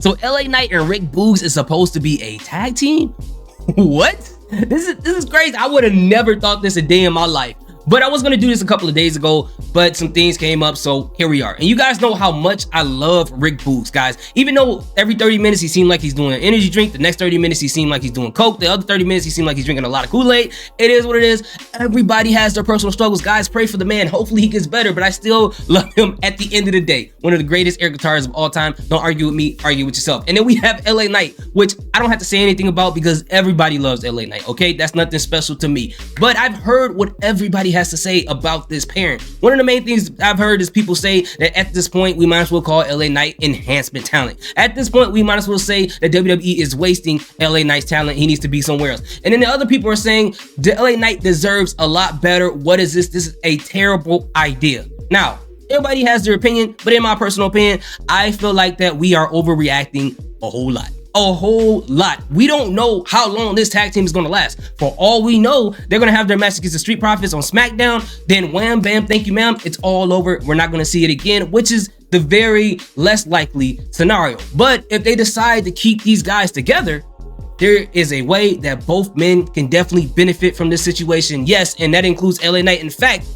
So LA Knight and Rick Boogz is supposed to be a tag team? What? This is crazy. I would have never thought this a day in my life. But I was going to do this a couple of days ago, but some things came up, so here we are. And you guys know how much I love Rick Boogz, guys. Even though every 30 minutes he seemed like he's doing an energy drink, the next 30 minutes he seemed like he's doing coke, the other 30 minutes he seemed like he's drinking a lot of Kool-Aid. It is what it is. Everybody has their personal struggles. Guys, pray for the man. Hopefully he gets better, but I still love him at the end of the day. One of the greatest air guitarists of all time. Don't argue with me, argue with yourself. And then we have LA Knight, which I don't have to say anything about because everybody loves LA Knight, okay? That's nothing special to me. But I've heard what everybody has to say about this pairing. One of the main things I've heard is people say that at this point we might as well call LA Knight enhancement talent. At this point we might as well say that WWE is wasting LA Knight's talent. He needs to be somewhere else. And then the other people are saying the LA Knight deserves a lot better. What is this? This is a terrible idea. Now, everybody has their opinion, but in my personal opinion, I feel like that we are overreacting a whole lot. A whole lot. We don't know how long this tag team is going to last. For all we know, they're going to have their match against the Street Profits on SmackDown. Then wham, bam, thank you, ma'am. It's all over. We're not going to see it again, which is the very less likely scenario. But if they decide to keep these guys together, there is a way that both men can definitely benefit from this situation. Yes, and that includes LA Knight. In fact,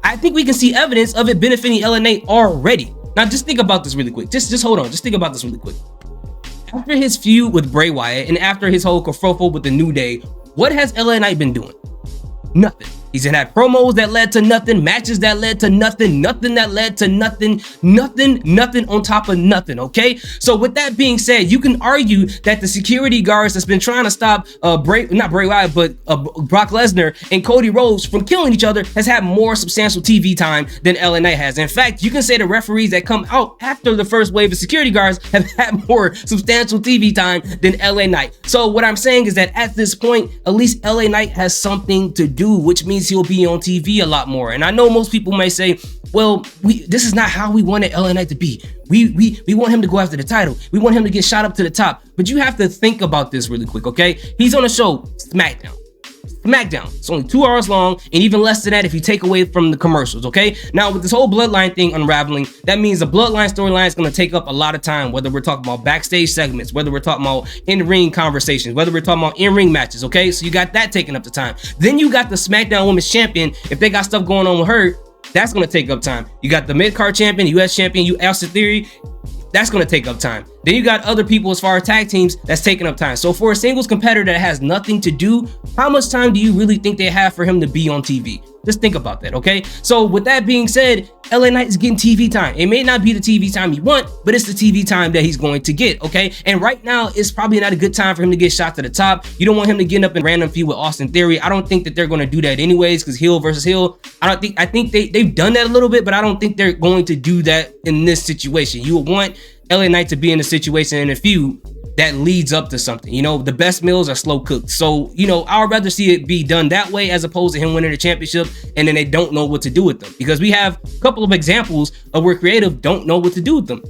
I think we can see evidence of it benefiting LA Knight already. Now, just think about this really quick. Just hold on. Just think about this really quick. After his feud with Bray Wyatt and after his whole kerfuffle with the New Day, what has LA Knight been doing? Nothing. He's had promos that led to nothing, matches that led to nothing, nothing that led to nothing, nothing on top of nothing, okay? So with that being said, you can argue that the security guards that's been trying to stop not Bray Wyatt, but Brock Lesnar and Cody Rhodes from killing each other has had more substantial TV time than LA Knight has. In fact, you can say the referees that come out after the first wave of security guards have had more substantial TV time than LA Knight. So what I'm saying is that at this point, at least LA Knight has something to do, which means he'll be on TV a lot more. And I know most people may say, well, this is not how we wanted LA Knight to be. We want him to go after the title. We want him to get shot up to the top. But you have to think about this really quick, okay? He's on a show, SmackDown. It's only 2 hours long, and even less than that if you take away from the commercials, okay? Now, with this whole bloodline thing unraveling, that means the bloodline storyline is going to take up a lot of time, whether we're talking about backstage segments, whether we're talking about in-ring conversations, whether we're talking about in-ring matches, okay? So you got that taking up the time. Then you got the SmackDown Women's Champion. If they got stuff going on with her, that's going to take up time. You got the mid-card champion, US champion, Austin Theory. That's going to take up time. Then you got other people as far as tag teams that's taking up time. So for a singles competitor that has nothing to do, how much time do you really think they have for him to be on TV? Just think about that, okay? So with that being said, LA Knight is getting TV time. It may not be the TV time you want, but it's the TV time that he's going to get, okay? And right now, it's probably not a good time for him to get shot to the top. You don't want him to get up in random feud with Austin Theory. I don't think that they're going to do that anyways, because heel versus heel. I think they've done that a little bit, but I don't think they're going to do that in this situation. You would want LA Knight to be in a situation in a feud that leads up to something. You know, the best meals are slow cooked. So, you know, I would rather see it be done that way as opposed to him winning the championship and then they don't know what to do with them. Because we have a couple of examples of where creative don't know what to do with them.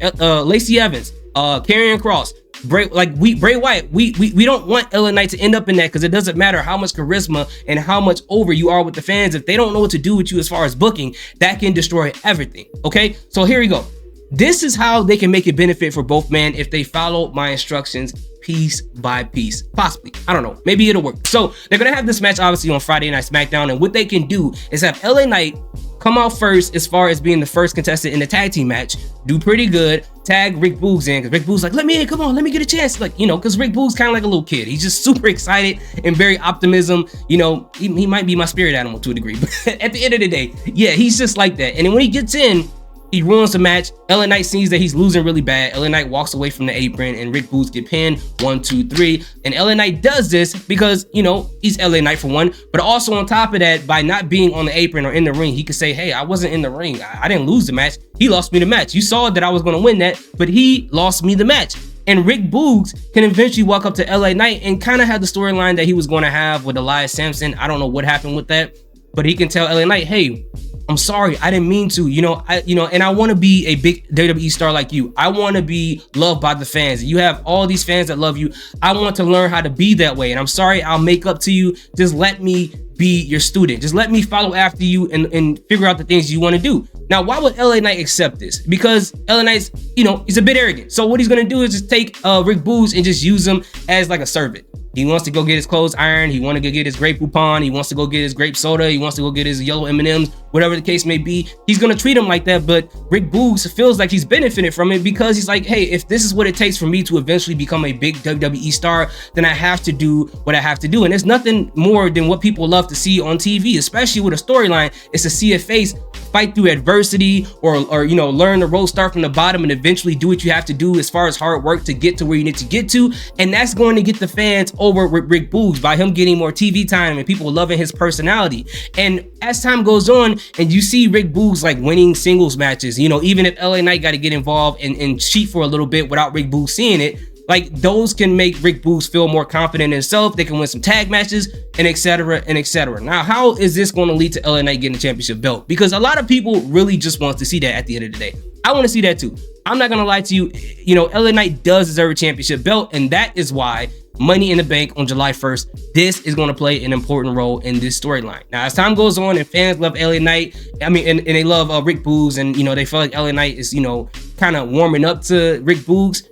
Lacey Evans, Karrion Kross, Bray Wyatt. We don't want LA Knight to end up in that, because it doesn't matter how much charisma and how much over you are with the fans. If they don't know what to do with you as far as booking, that can destroy everything. Okay, so here we go. This is how they can make it benefit for both men if they follow my instructions piece by piece. Possibly. I don't know. Maybe it'll work. So they're going to have this match obviously on Friday Night SmackDown. And what they can do is have LA Knight come out first as far as being the first contestant in the tag team match. Do pretty good. Tag Rick Boogz in, because Rick Boogz like, let me in, come on, let me get a chance. Like, you know, because Rick Boogz kind of like a little kid. He's just super excited and very optimism. You know, he might be my spirit animal to a degree. But at the end of the day, yeah, he's just like that. And then when he gets in, he ruins the match. LA Knight sees that he's losing really bad. LA Knight walks away from the apron and Rick Boogz get pinned 1, 2, 3. And LA Knight does this because, you know, he's LA Knight for one, but also on top of that, by not being on the apron or in the ring, he could say, hey, I wasn't in the ring. I didn't lose the match. He lost me the match. You saw that I was going to win that, but he lost me the match. And Rick Boogz can eventually walk up to LA Knight and kind of have the storyline that he was going to have with Elias Sampson. I don't know what happened with that, but he can tell LA Knight, hey, I'm sorry, I didn't mean to, and I want to be a big WWE star like you. I want to be loved by the fans. You have all these fans that love you. I want to learn how to be that way. And I'm sorry, I'll make up to you. Just let me be your student. Just let me follow after you and figure out the things you want to do. Now, why would LA Knight accept this? Because LA Knight's, he's a bit arrogant. So what he's going to do is just take Rick Boogz and just use him as like a servant. He wants to go get his clothes ironed. He wants to go get his grape poupon. He wants to go get his grape soda. He wants to go get his yellow M&Ms, whatever the case may be. He's going to treat him like that. But Rick Boogz feels like he's benefited from it because he's like, hey, if this is what it takes for me to eventually become a big WWE star, then I have to do what I have to do. And there's nothing more than what people love to see on TV, especially with a storyline. It's to see a face fight through adversity or learn the road, start from the bottom and eventually do what you have to do as far as hard work to get to where you need to get to. And that's going to get the fans over with Rick Boogz by him getting more TV time and people loving his personality. And as time goes on and you see Rick Boogz like winning singles matches, even if LA Knight got to get involved and cheat for a little bit without Rick Boogz seeing it, like those can make Rick Boogz feel more confident in himself. They can win some tag matches and etc. and etc. Now, how is this going to lead to LA Knight getting a championship belt? Because a lot of people really just want to see that at the end of the day. I want to see that too. I'm not going to lie to you. LA Knight does deserve a championship belt, and that is why Money in the Bank on July 1st, this is going to play an important role in this storyline. Now, as time goes on and fans love LA Knight, and they love Rick Boogz, and they feel like LA Knight is kind of warming up to Rick Boogz,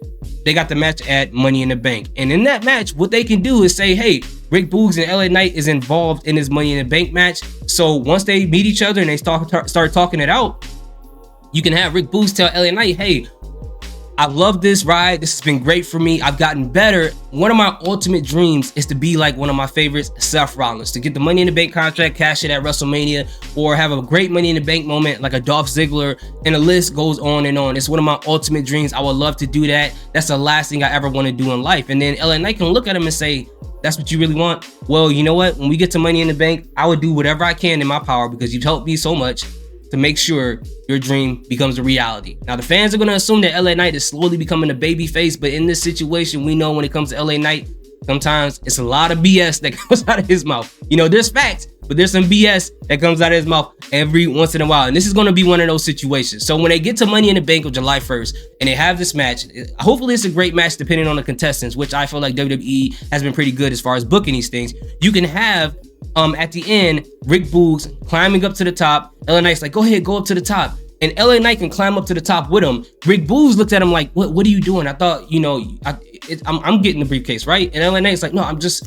they got the match at Money in the Bank. And in that match, what they can do is say, hey, Rick Boogz and LA Knight is involved in this Money in the Bank match. So once they meet each other and they start talking it out, you can have Rick Boogz tell LA Knight, hey, I love this ride. This has been great for me. I've gotten better. One of my ultimate dreams is to be like one of my favorites, Seth Rollins, to get the Money in the Bank contract, cash it at WrestleMania, or have a great Money in the Bank moment like a Dolph Ziggler, and the list goes on and on. It's one of my ultimate dreams. I would love to do that. That's the last thing I ever want to do in life. And then LA Knight can look at him and say, that's what you really want? Well, you know what? When we get to Money in the Bank, I would do whatever I can in my power because you've helped me so much to make sure your dream becomes a reality. Now, the fans are going to assume that LA Knight is slowly becoming a baby face, but in this situation, we know when it comes to LA Knight, sometimes it's a lot of BS that comes out of his mouth. There's facts, but there's some BS that comes out of his mouth every once in a while. And this is going to be one of those situations. So when they get to Money in the Bank on July 1st and they have this match, hopefully it's a great match depending on the contestants, which I feel like WWE has been pretty good as far as booking these things. You can have at the end, Rick Boogz climbing up to the top. LA Knight's like, go ahead, go up to the top. And LA Knight can climb up to the top with him. Rick Boogz looks at him like, what are you doing? I thought, I'm getting the briefcase, right? And LA Knight's like, no, I'm just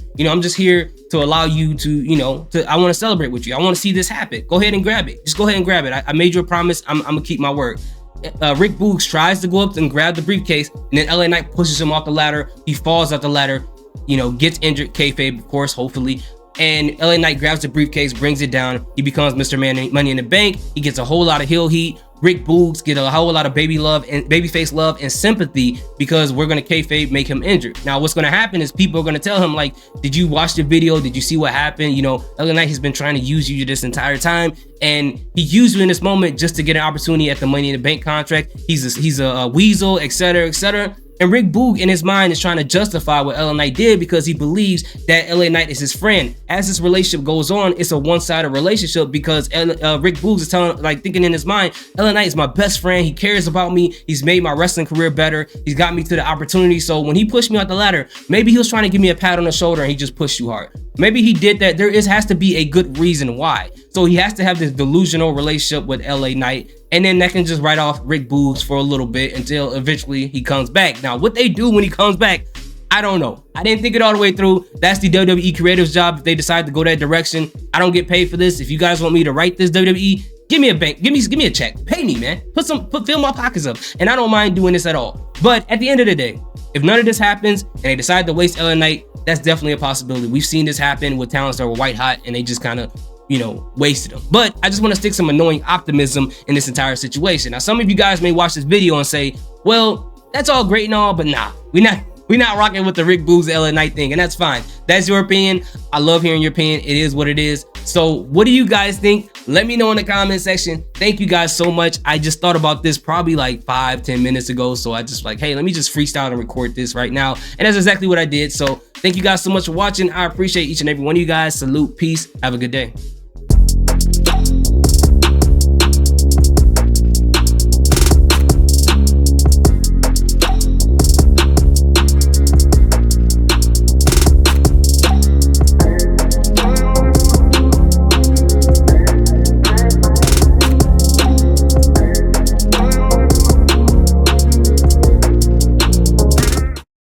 here to allow you to, I want to celebrate with you. I want to see this happen. Go ahead and grab it. Just go ahead and grab it. I made you a promise. I'm going to keep my word. Rick Boogz tries to go up and grab the briefcase, and then LA Knight pushes him off the ladder. He falls off the ladder, gets injured, kayfabe, of course, hopefully. And LA Knight grabs the briefcase, brings it down. He becomes Mr. Money in the Bank. He gets a whole lot of heel heat. Rick Boogz get a whole lot of babyface love and sympathy because we're gonna kayfabe make him injured. Now, what's gonna happen is people are gonna tell him like, "Did you watch the video? Did you see what happened? LA Knight has been trying to use you this entire time, and he used you in this moment just to get an opportunity at the Money in the Bank contract. He's a weasel, etc., etc." And Rick Boogz in his mind is trying to justify what LA Knight did because he believes that LA Knight is his friend. As this relationship goes on, it's a one-sided relationship because Rick Boogz is thinking in his mind, LA Knight is my best friend. He cares about me. He's made my wrestling career better. He's got me to the opportunity. So when he pushed me out the ladder, maybe he was trying to give me a pat on the shoulder and he just pushed too hard. Maybe he did that. There has to be a good reason why. So he has to have this delusional relationship with LA Knight, and then that can just write off Rick Boogz for a little bit until eventually he comes back. Now, what they do when he comes back, I don't know. I didn't think it all the way through. That's the WWE creative's job if they decide to go that direction. I don't get paid for this. If you guys want me to write this, WWE, give me a bank. Give me a check. Pay me, man. Fill my pockets up. And I don't mind doing this at all. But at the end of the day, if none of this happens and they decide to waste LA Knight, that's definitely a possibility. We've seen this happen with talents that were white hot and they just kind of wasted them. But I just want to stick some annoying optimism in this entire situation. Now, some of you guys may watch this video and say, well, that's all great and all, but nah, we're not rocking with the Rick Boogz LA Knight thing, and that's fine. That's your opinion. I love hearing your opinion. It is what it is. So what do you guys think? Let me know in the comment section. Thank you guys so much. I just thought about this probably like 5-10 minutes ago. So I just hey, let me just freestyle and record this right now. And that's exactly what I did. So thank you guys so much for watching. I appreciate each and every one of you guys. Salute, peace, have a good day.